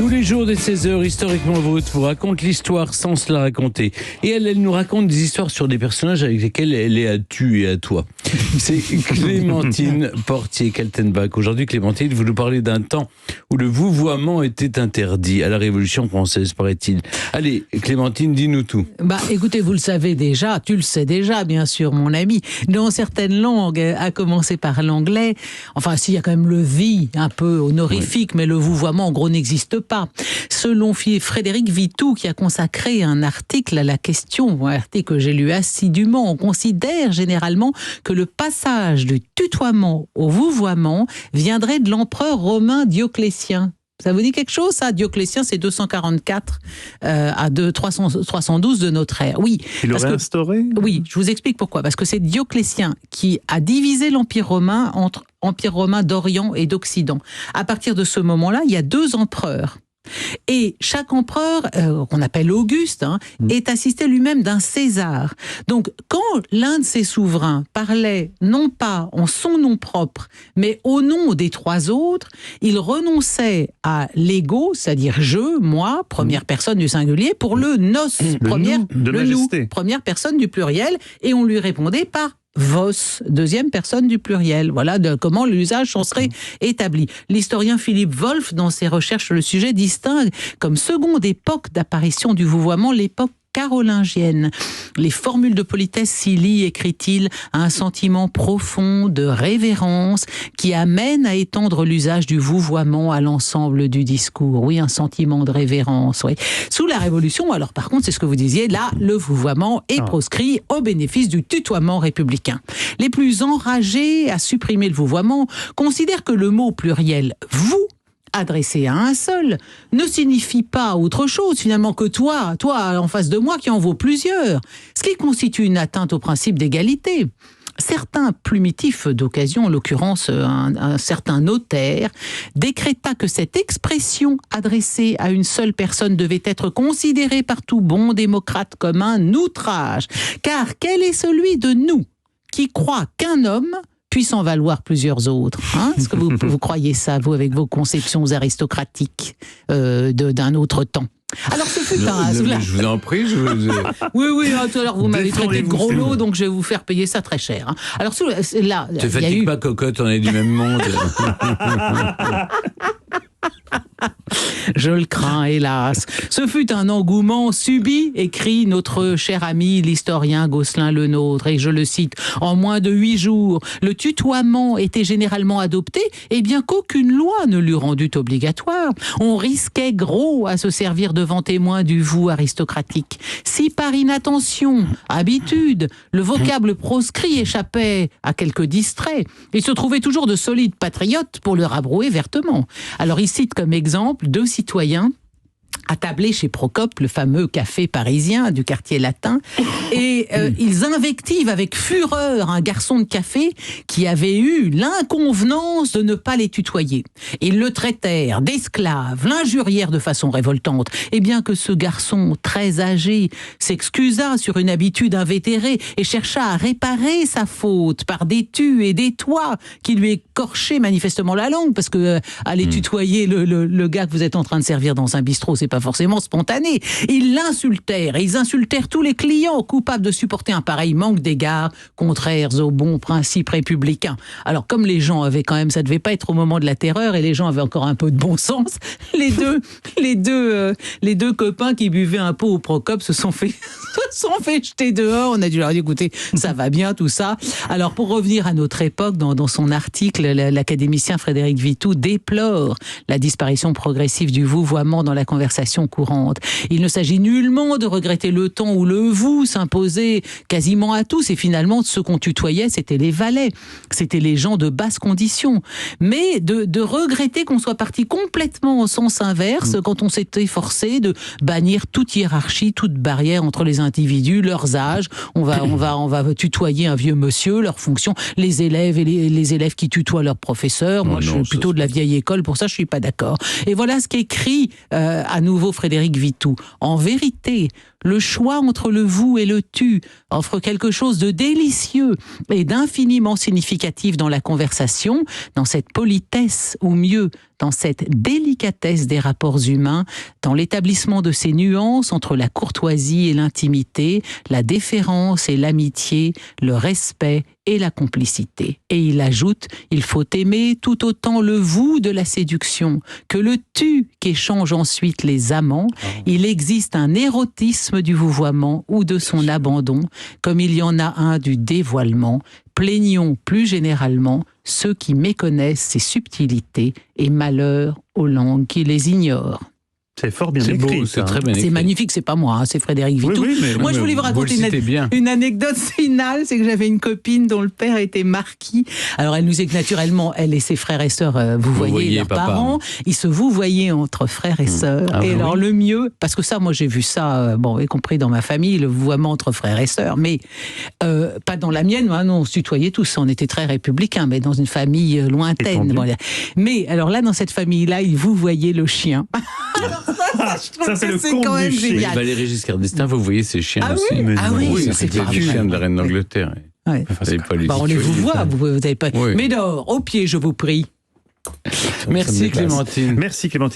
Tous les jours dès 16h, Historiquement Vôtre vous raconte l'histoire sans se la raconter. Et elle nous raconte des histoires sur des personnages avec lesquels elle est à tu et à toi. C'est Clémentine Portier-Kaltenbach. Aujourd'hui, Clémentine, vous nous parlez d'un temps où le vouvoiement était interdit à la Révolution française, paraît-il. Allez, Clémentine, dis-nous tout. Écoutez, vous le savez déjà, tu le sais déjà, bien sûr, mon ami. Dans certaines langues, à commencer par l'anglais, enfin, s'il y a quand même le vie un peu honorifique, oui. Mais le vouvoiement, en gros, n'existe pas. Selon Frédéric Vitoux, qui a consacré un article à la question, un article que j'ai lu assidûment, on considère généralement que le passage du tutoiement au vouvoiement viendrait de l'empereur romain Dioclétien. Ça vous dit quelque chose, ça? Dioclétien, c'est 244 à 312 de notre ère. Oui. Il l'aurait instauré? Oui, je vous explique pourquoi. Parce que c'est Dioclétien qui a divisé l'Empire romain entre Empire romain d'Orient et d'Occident. À partir de ce moment-là, il y a 2 empereurs. Et chaque empereur, qu'on appelle Auguste, est assisté lui-même d'un César. Donc, quand l'un de ses souverains parlait non pas en son nom propre, mais au nom des 3 autres, il renonçait à l'ego, c'est-à-dire je, moi, première personne du singulier, pour le nos, première personne du pluriel, et on lui répondait par vos, deuxième personne du pluriel. Voilà comment l'usage s'en serait établi. L'historien Philippe Wolff, dans ses recherches sur le sujet, distingue comme seconde époque d'apparition du vouvoiement l'époque carolingienne. Les formules de politesse s'y lient, écrit-il, à un sentiment profond de révérence qui amène à étendre l'usage du vouvoiement à l'ensemble du discours. Oui, un sentiment de révérence, oui. Sous la Révolution, alors par contre, c'est ce que vous disiez, là, le vouvoiement est proscrit au bénéfice du tutoiement républicain. Les plus enragés à supprimer le vouvoiement considèrent que le mot pluriel « vous » adressé à un seul, ne signifie pas autre chose finalement que toi en face de moi qui en vaut plusieurs, ce qui constitue une atteinte au principe d'égalité. Certains plumitifs d'occasion, en l'occurrence un certain notaire, décréta que cette expression adressée à une seule personne devait être considérée par tout bon démocrate comme un outrage, car quel est celui de nous qui croit qu'un homme puisse en valoir plusieurs autres. Est-ce que vous croyez ça, vous, avec vos conceptions aristocratiques d'un autre temps? Alors, ce fut un... Je vous en prie, Oui, tout à l'heure, vous m'avez traité de gros lot, donc je vais vous faire payer ça très cher. Alors, là... Te fatigue pas, cocotte, on est du même monde. Je le crains, hélas. Ce fut un engouement subi, écrit notre cher ami l'historien Gosselin Le Nôtre, et je le cite, en moins de 8 jours, le tutoiement était généralement adopté, et bien qu'aucune loi ne l'eût rendu obligatoire, on risquait gros à se servir devant témoins du vous aristocratique. Si par inattention, habitude, le vocable proscrit échappait à quelques distraits, il se trouvait toujours de solides patriotes pour le rabrouer vertement. Alors il cite comme exemple 2 citoyens attablés chez Procope, le fameux café parisien du quartier latin, et ils invectivent avec fureur un garçon de café qui avait eu l'inconvenance de ne pas les tutoyer. Ils le traitèrent d'esclave, l'injurièrent de façon révoltante, et bien que ce garçon très âgé s'excusa sur une habitude invétérée et chercha à réparer sa faute par des tu et des toi qui lui écorchaient manifestement la langue, parce que aller tutoyer le gars que vous êtes en train de servir dans un bistrot, c'est pas forcément spontané. Ils l'insultèrent, et ils insultèrent tous les clients coupables de supporter un pareil manque d'égards contraires aux bons principes républicains. Alors, comme les gens avaient quand même, ça devait pas être au moment de la terreur, et les gens avaient encore un peu de bon sens, les deux copains qui buvaient un pot au Procope se sont fait jeter dehors. On a dû leur dire, écoutez, ça va bien tout ça. Alors, pour revenir à notre époque, dans son article, l'académicien Frédéric Vitoux déplore la disparition progressive du vouvoiement dans la conversation courante. Il ne s'agit nullement de regretter le temps où le vous s'imposait quasiment à tous, et finalement ceux qu'on tutoyait, c'était les valets, c'était les gens de basse condition, mais de regretter qu'on soit parti complètement au sens inverse quand on s'était forcé de bannir toute hiérarchie, toute barrière entre les individus, leurs âges. On va tutoyer un vieux monsieur, leur fonction, les élèves et les élèves qui tutoient leurs professeurs. Moi, je suis plutôt de la vieille école, pour ça je suis pas d'accord. Et voilà ce qu'écrit à nouveau Frédéric Vitoux. En vérité, Le choix entre le vous et le tu offre quelque chose de délicieux et d'infiniment significatif dans la conversation, dans cette politesse, ou mieux, dans cette délicatesse des rapports humains, dans l'établissement de ces nuances entre la courtoisie et l'intimité, la déférence et l'amitié, le respect et la complicité. Et il ajoute, il faut aimer tout autant le vous de la séduction que le tu qu'échangent ensuite les amants. Il existe un érotisme du vouvoiement ou de son abandon, comme il y en a un du dévoilement. Plaignons plus généralement ceux qui méconnaissent ces subtilités et malheur aux langues qui les ignorent. C'est fort bien C'est écrit. beau, c'est très bien écrit. C'est magnifique, c'est pas moi, c'est Frédéric Vitou. Oui, mais Moi, je voulais vous raconter une anecdote finale, c'est que j'avais une copine dont le père était marquis. Alors, elle nous dit que naturellement, elle et ses frères et sœurs, vous voyez leurs papa. Parents, ils se vouvoyaient entre frères et sœurs. Ah, et oui. alors, le mieux, parce que ça, moi, j'ai vu ça, y compris dans ma famille, le vouvoiement entre frères et sœurs, mais pas dans la mienne, non, on se tutoyait tous, on était très républicains, mais dans une famille lointaine. Bon, mais alors là, dans cette famille-là, ils vouvoyaient le chien. Ça, c'est le c'est conte quand même du chien. génial. Valéry Giscard d'Estaing, vous voyez ces chiens Ah aussi. oui, ah oui, oui, c'est c'était pas les vrai. chiens de la reine d'Angleterre. Ouais. Vous savez pas les On les situer. vouvoie, vous n'avez pas. Oui. Médor, au pied, je vous prie. Merci Clémentine. Merci Clémentine.